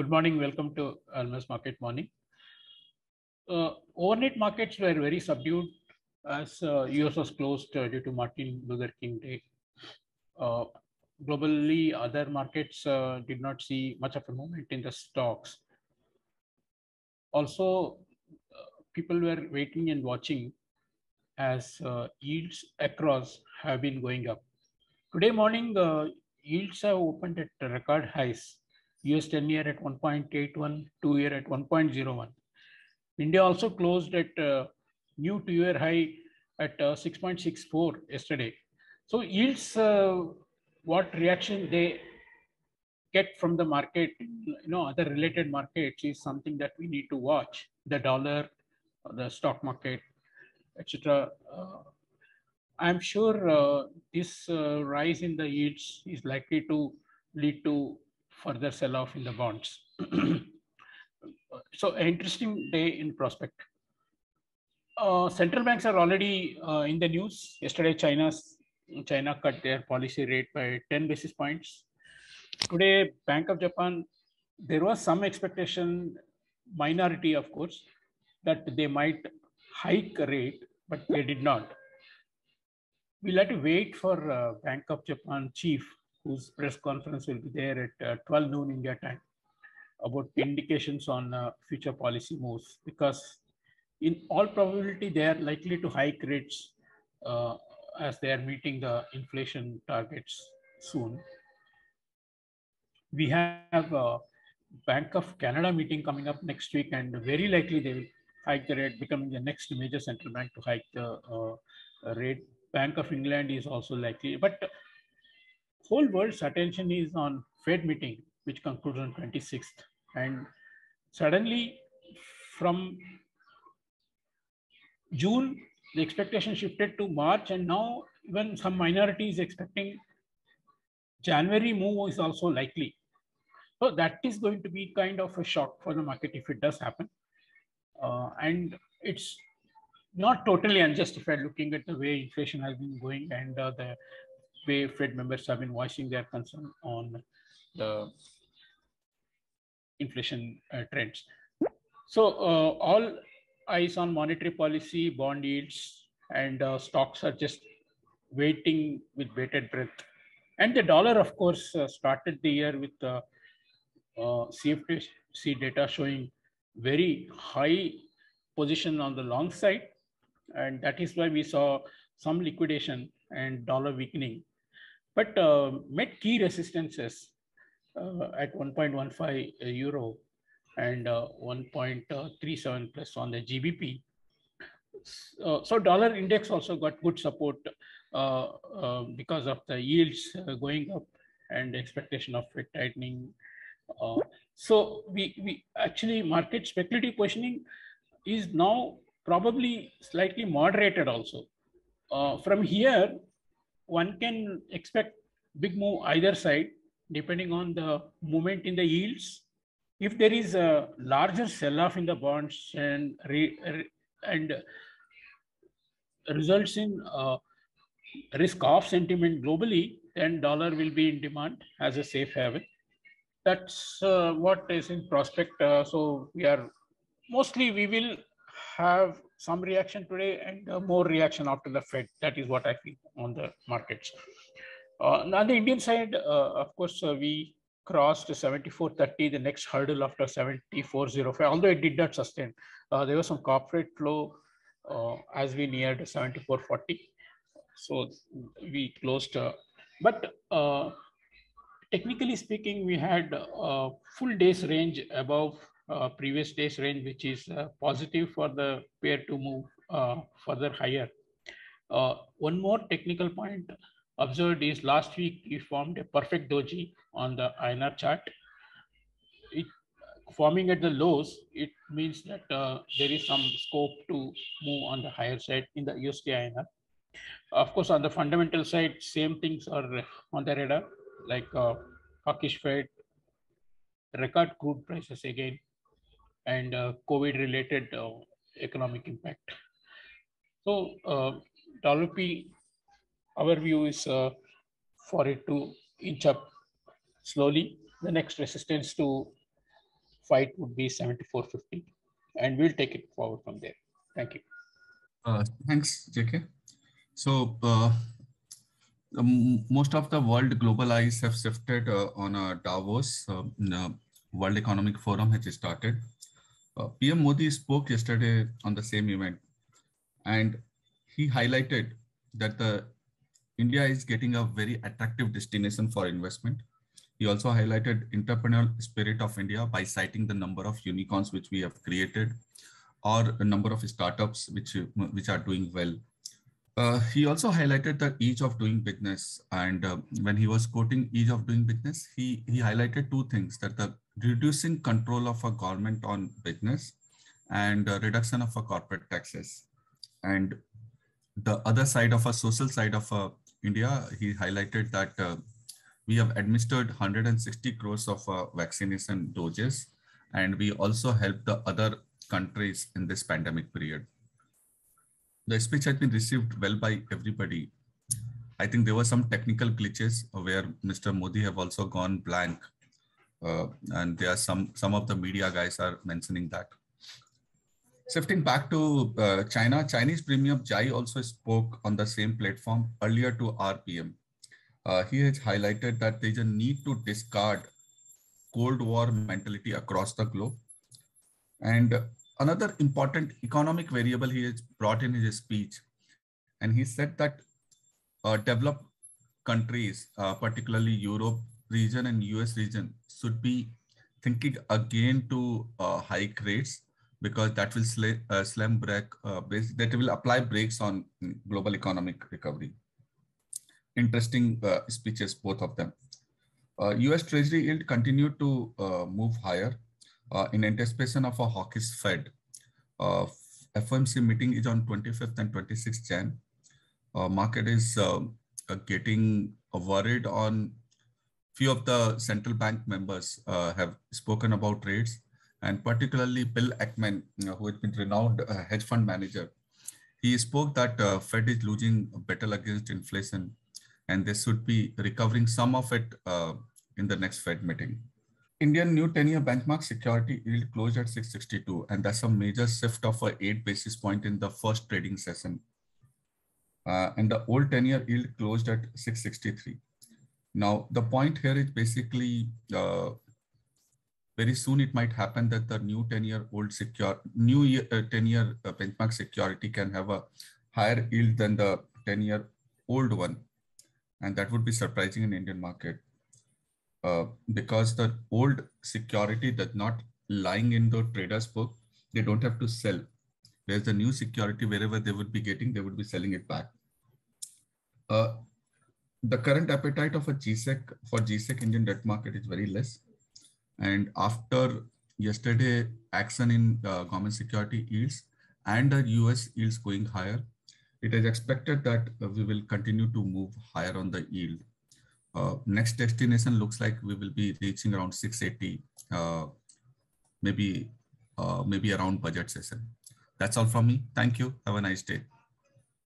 Good morning. Welcome to Almas Market Morning. Overnight markets were very subdued as US was closed due to Martin Luther King Day. Uh, Globally, other markets did not see much of a movement in the stocks. Also, people were waiting and watching as yields across have been going up. Today morning, yields have opened at record highs. US 10-year at 1.81, 2-year at 1.01. India also closed at new two-year high at 6.64 yesterday. So yields, what reaction they get from the market, other related markets is something that we need to watch. The dollar, the stock market, etc. I'm sure this rise in the yields is likely to lead to further sell-off in the bonds. So, an interesting day in prospect. Central banks are already in the news. Yesterday, China cut their policy rate by 10 basis points. Today, Bank of Japan, there was some expectation, minority of course, that they might hike a rate, but they did not. We'll have to wait for Bank of Japan chief, whose press conference will be there at 12 noon India time, about indications on future policy moves, because in all probability they are likely to hike rates as they are meeting the inflation targets soon. We have a Bank of Canada meeting coming up next week, and very likely they will hike the rate, becoming the next major central bank to hike the rate. Bank of England is also likely, but whole world's attention is on Fed meeting, which concludes on 26th. And suddenly, from June, the expectation shifted to March, and now even some minority is expecting January move is also likely. So that is going to be kind of a shock for the market if it does happen. And it's not totally unjustified looking at the way inflation has been going and the way Fed members have been voicing their concern on the inflation trends. So all eyes on monetary policy, bond yields, and stocks are just waiting with bated breath. And the dollar, of course, started the year with CFTC data showing very high position on the long side, and that is why we saw some liquidation and dollar weakening, but met key resistances at 1.15 euro and 1.37 plus on the GBP. So dollar index also got good support because of the yields going up and expectation of Fed tightening. So we actually market speculative positioning is now probably slightly moderated also. From here, one can expect big move either side depending on the movement in the yields. If there is a larger sell-off in the bonds and results in risk-off sentiment globally, then dollar will be in demand as a safe haven. That's what is in prospect. So we will have some reaction today and more reaction after the Fed. That is what I feel on the markets. On the Indian side, of course, we crossed 74.30, the next hurdle after 74.05, although it did not sustain. There was some corporate flow as we neared 74.40. So we closed, but technically speaking, we had a full day's range above previous day's range, which is positive for the pair to move further higher. One more technical point observed is last week we formed a perfect doji on the INR chart. It forming at the lows, it means that there is some scope to move on the higher side in the USD INR. Of course, on the fundamental side, same things are on the radar, like hawkish Fed, record crude prices again, and COVID-related economic impact. So, dollar P, our view is for it to inch up slowly. The next resistance to fight would be 74.50, and we'll take it forward from there. Thank you. Thanks, JK. So most of the world global eyes have shifted on Davos. World Economic Forum has started. PM Modi spoke yesterday on the same event, and he highlighted that India is getting a very attractive destination for investment. He also highlighted entrepreneurial spirit of India by citing the number of unicorns which we have created, or a number of startups which are doing well. He also highlighted the ease of doing business, and when he was quoting ease of doing business, he highlighted two things: that the reducing control of a government on business and reduction of a corporate taxes. And the other side of a social side of India, he highlighted that we have administered 160 crores of vaccination doses, and we also helped the other countries in this pandemic period. The speech has been received well by everybody. I think there were some technical glitches where Mr. Modi have also gone blank, and there are some of the media guys are mentioning that. Shifting back to China, Chinese Premier Jai also spoke on the same platform earlier to RPM. He has highlighted that there is a need to discard Cold War mentality across the globe. And another important economic variable he has brought in his speech, and he said that developed countries, particularly Europe region and US region, should be thinking again to hike rates, because that will slam brake, that will apply brakes on global economic recovery. Interesting speeches, both of them. US Treasury yield continued to move higher in anticipation of a hawkish Fed. FOMC meeting is on 25th and 26th Jan. Market is getting worried on few of the central bank members have spoken about rates, and particularly Bill Ackman, who has been renowned hedge fund manager. He spoke that Fed is losing a battle against inflation, and they should be recovering some of it in the next Fed meeting. Indian new 10-year benchmark security yield closed at 662, and that's a major shift of 8 basis point in the first trading session. And the old 10-year yield closed at 663. Now, the point here is basically very soon it might happen that the new 10-year benchmark security can have a higher yield than the 10-year old one, and that would be surprising in Indian market because the old security does not lying in the trader's book. They don't have to sell. There's the new security, wherever they would be getting, they would be selling it back. The current appetite of a GSEC Indian debt market is very less. And after yesterday action in government security yields and the US yields going higher, it is expected that we will continue to move higher on the yield. Next destination looks like we will be reaching around 680, maybe around budget session. That's all from me. Thank you. Have a nice day.